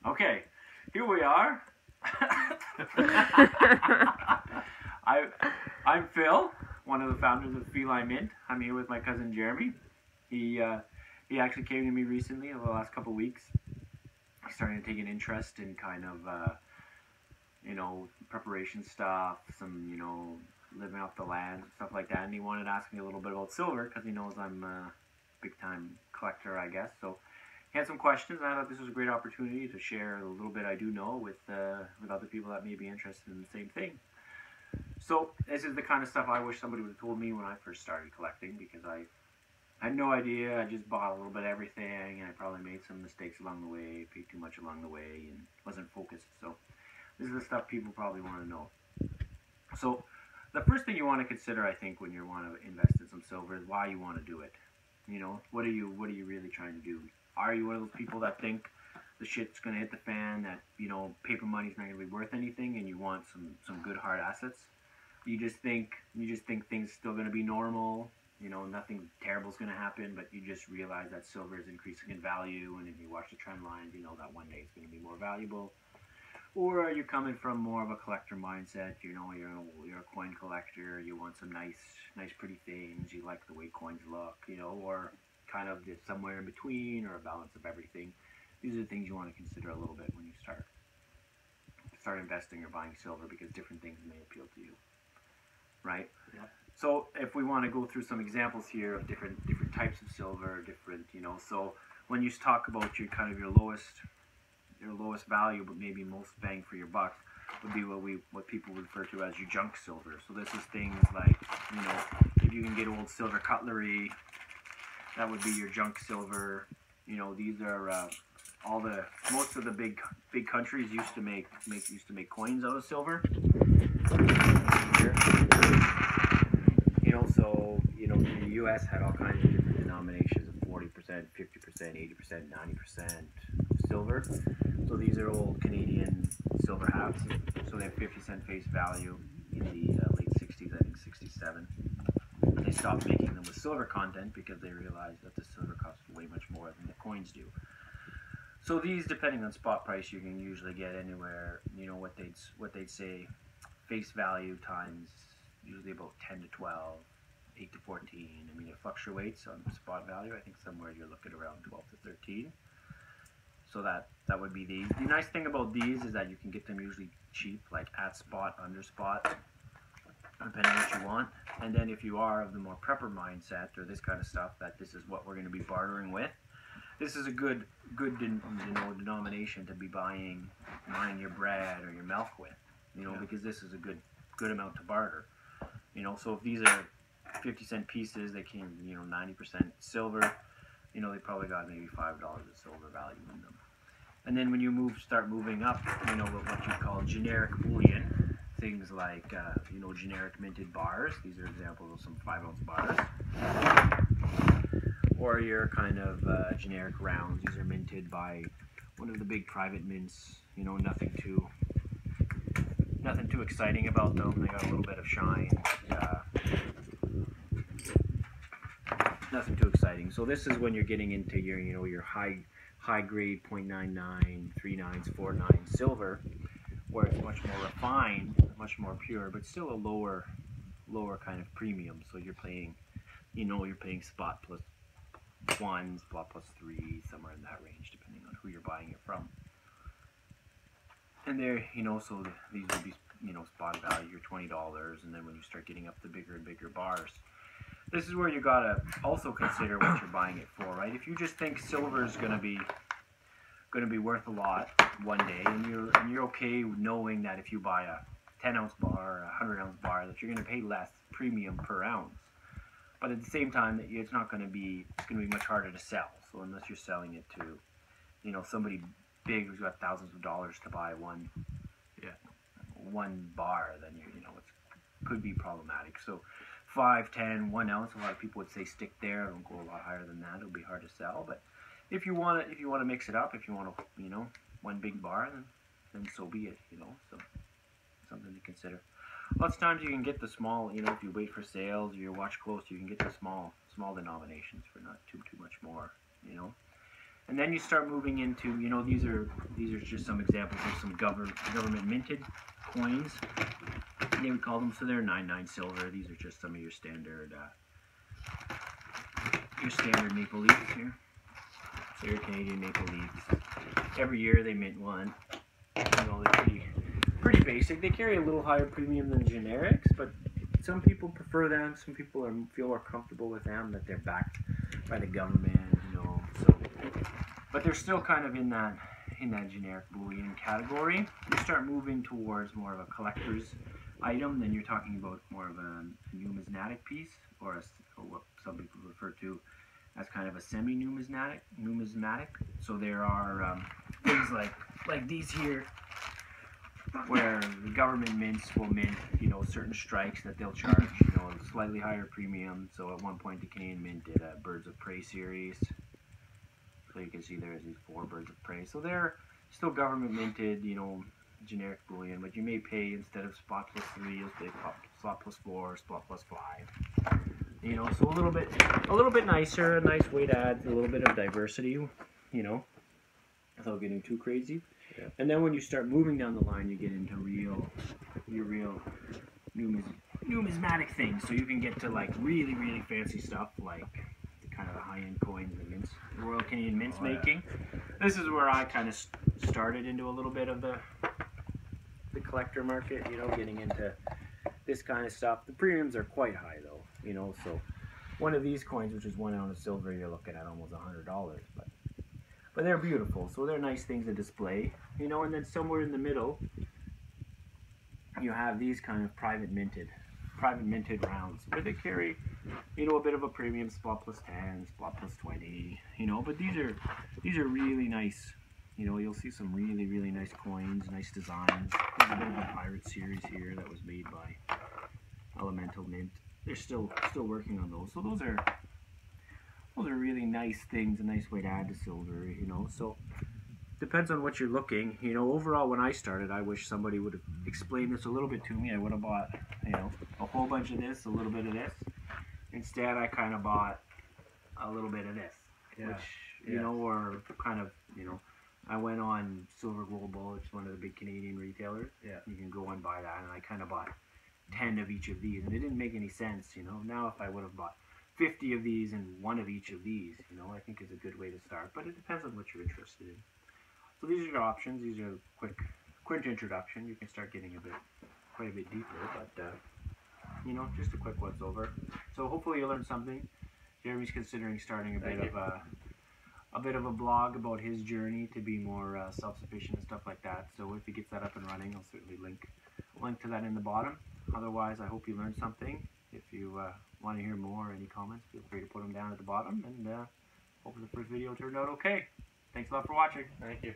Okay, here we are. I'm Phil, one of the founders of Feline Mint. I'm here with my cousin Jeremy. He actually came to me recently over the last couple of weeks. He's starting to take an interest in kind of preparation stuff, some living off the land, stuff like that. And he wanted to ask me a little bit about silver because he knows I'm a big time collector, I guess. So he had some questions, and I thought this was a great opportunity to share a little bit I do know with other people that may be interested in the same thing. So this is the kind of stuff I wish somebody would have told me when I first started collecting, because I had no idea. I just bought a little bit of everything, and I probably made some mistakes along the way, paid too much along the way, and wasn't focused. So this is the stuff people probably want to know. So the first thing you want to consider, I think, when you want to invest in some silver is why you want to do it. What are you really trying to do? Are you one of those people that think the shit's going to hit the fan, that paper money's not going to be worth anything, and you want some good hard assets? You just think things are still going to be normal, nothing terrible is going to happen, but you just realize that silver is increasing in value, and if you watch the trend lines, that one day it's going to be more valuable. Or are you coming from more of a collector mindset? You're a coin collector. You want some nice pretty things. You like the way coins look, or kind of just somewhere in between, or a balance of everything. These are the things you want to consider a little bit when you start investing or buying silver, because different things may appeal to you, right? Yeah. So if we want to go through some examples here of different types of silver, so when you talk about your lowest value, but maybe most bang for your buck, would be what people refer to as your junk silver. So this is things like, if you can get old silver cutlery, that would be your junk silver. These are most of the big countries used to make coins out of silver. So the U.S. had all kinds of different denominations of 40%, 50%, 80%, 90% silver. So these are old Canadian silver halves. So they have 50-cent face value in the late 60s, I think 67. And they stopped making them with silver content because they realized that the silver costs way much more than the coins do. So these, depending on spot price, you can usually get anywhere, what they'd say, face value times usually about 10 to 12, 8 to 14. I mean, it fluctuates on spot value. I think somewhere you're looking around 12 to 13. So that would be these. The nice thing about these is that you can get them usually cheap, like at spot, under spot, depending on what you want. And then if you are of the more prepper mindset, or this kind of stuff, that this is what we're going to be bartering with, this is a good denomination to be buying your bread or your milk with, because this is a good amount to barter. So if these are 50-cent pieces, they came 90% silver, they probably got maybe $5 of silver value in them. And then when you start moving up, what you call generic bullion, things like generic minted bars. These are examples of some 5-ounce bars. Or your kind of generic rounds. These are minted by one of the big private mints. Nothing too exciting about them. They got a little bit of shine. Nothing too exciting. So this is when you're getting into your high grade 0.99, 3/9, 4/9 silver, where it's much more refined, much more pure, but still a lower kind of premium. So you're paying spot plus 1, spot plus 3, somewhere in that range, depending on who you're buying it from. And there, so these would be, spot value, $20, and then when you start getting up the bigger and bigger bars, this is where you gotta also consider what you're buying it for, right? If you just think silver is gonna be worth a lot one day, and you're okay knowing that if you buy a 10-ounce bar or a 100-ounce bar, that you're gonna pay less premium per ounce. But at the same time, it's going to be much harder to sell. So unless you're selling it to, somebody big who's got thousands of dollars to buy one bar, then it could be problematic. So 5, 10, 1 ounce, a lot of people would say stick there. Don't go a lot higher than that. It'll be hard to sell. But if you want to mix it up, if you want to, one big bar, then so be it. So something to consider. Lots of times you can get the small, if you wait for sales or you watch close, you can get the small denominations for not too much more, And then you start moving into, you know, these are just some examples of some government minted coins, they would call them. So they're 99 silver. These are just some of your standard maple leafs here. So your Canadian maple leafs. Every year they mint one. You know, they're pretty basic. They carry a little higher premium than generics, but some people prefer them. Some people feel more comfortable with them, that they're backed by the government, you know. So, but they're still kind of in that generic bullion category. You start moving towards more of a collector's item, then you're talking about more of a numismatic piece, or what some people refer to as kind of a semi-numismatic. So there are things like these here, where the government mints will mint, you know, certain strikes that they'll charge, you know, a slightly higher premium. So at one point the Canadian Mint did a Birds of Prey series. So you can see there's these 4 Birds of Prey. So they're still government minted, you know, generic bullion, but you may pay, instead of spot plus 3, you'll pay spot plus 4, spot plus 5. You know, so a little bit nicer, a nice way to add a little bit of diversity, you know, without getting too crazy. Yeah. And then when you start moving down the line, you get into your real numismatic things. So you can get to like really fancy stuff, like kind of the high-end coins the mints, the Royal Canadian Mint's making. This is where I kind of started into a little bit of the collector market, you know, getting into this kind of stuff. The premiums are quite high though, you know, so one of these coins, which is 1 ounce of silver, you're looking at almost $100, but they're beautiful, so they're nice things to display, you know. And then somewhere in the middle, you have these kind of private minted rounds, where they carry, you know, a bit of a premium, spot plus 10, spot plus 20, you know. But these are really nice, you know. You'll see some really nice coins, nice designs. There's a bit of a pirate series here that was made by Elemental Mint. They're still working on those, so those are really nice things, a nice way to add to silver, you know. So depends on what you're looking, you know. Overall, when I started, I wish somebody would have explained this a little bit to me. I would have bought, you know, a whole bunch of this, a little bit of this. Instead, I kind of bought a little bit of this, which, you know, or kind of, you know, I went on Silver Global, which is one of the big Canadian retailers. Yeah. You can go and buy that, and I kind of bought 10 of each of these, and it didn't make any sense, you know. Now, if I would have bought 50 of these and 1 of each of these, you know, I think is a good way to start. But it depends on what you're interested in. So these are your options. These are quick introduction. You can start getting quite a bit deeper, but you know, just a quick once over. So hopefully you learned something. Jeremy's considering starting a bit of a blog about his journey to be more self-sufficient and stuff like that. So if he gets that up and running, I'll certainly link to that in the bottom. Otherwise, I hope you learned something. If you want to hear more or any comments, feel free to put them down at the bottom. And hopefully the first video turned out okay. Thanks a lot for watching. Thank you.